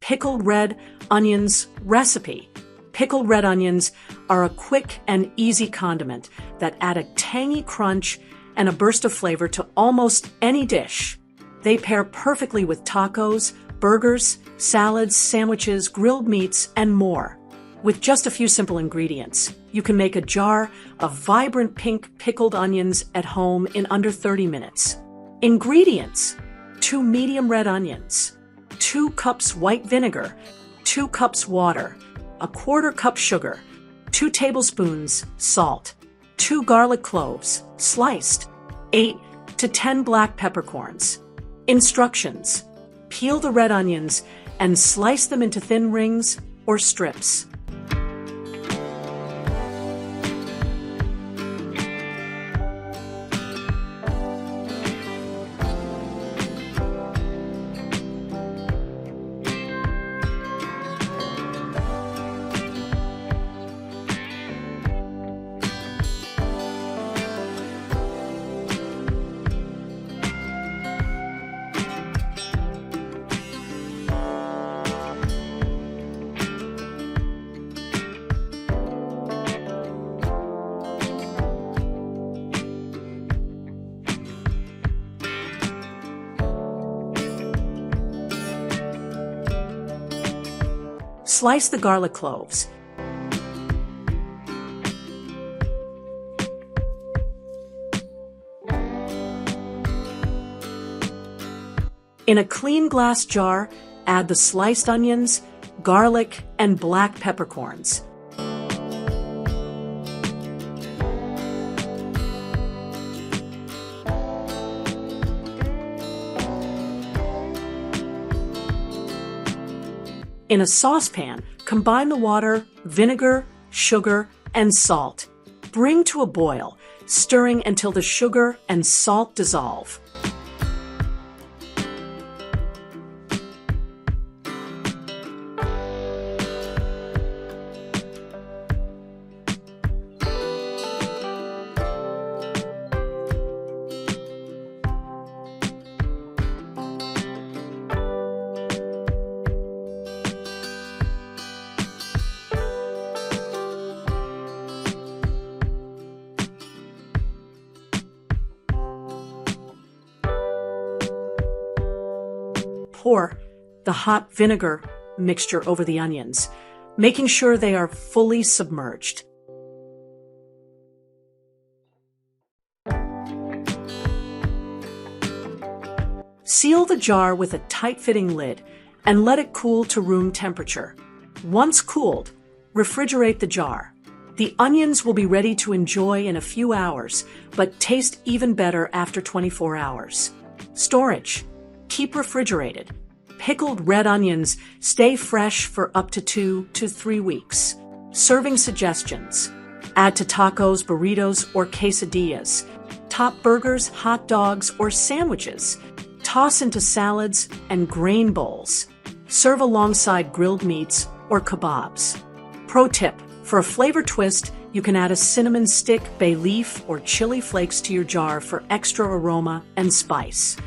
pickled red onions recipe. Pickled red onions are a quick and easy condiment that add a tangy crunch and a burst of flavor to almost any dish. They pair perfectly with tacos, burgers, salads, sandwiches, grilled meats, and more. With just a few simple ingredients, you can make a jar of vibrant pink pickled onions at home in under 30 minutes. Ingredients: 2 medium red onions, 2 cups white vinegar, 2 cups water, a 1/4 cup sugar, 2 tablespoons salt, 2 garlic cloves, sliced, 8 to 10 black peppercorns. Instructions: peel the red onions and slice them into thin rings or strips. Slice the garlic cloves. In a clean glass jar, add the sliced onions, garlic, and black peppercorns. In a saucepan, combine the water, vinegar, sugar, and salt. Bring to a boil, stirring until the sugar and salt dissolve. Pour the hot vinegar mixture over the onions, making sure they are fully submerged. Seal the jar with a tight-fitting lid and let it cool to room temperature. Once cooled, refrigerate the jar. The onions will be ready to enjoy in a few hours, but taste even better after 24 hours. Storage: keep refrigerated. Pickled red onions stay fresh for up to 2 to 3 weeks. Serving suggestions: add to tacos, burritos, or quesadillas. Top burgers, hot dogs, or sandwiches. Toss into salads and grain bowls. Serve alongside grilled meats or kebabs. Pro tip: for a flavor twist, you can add a cinnamon stick, bay leaf, or chili flakes to your jar for extra aroma and spice.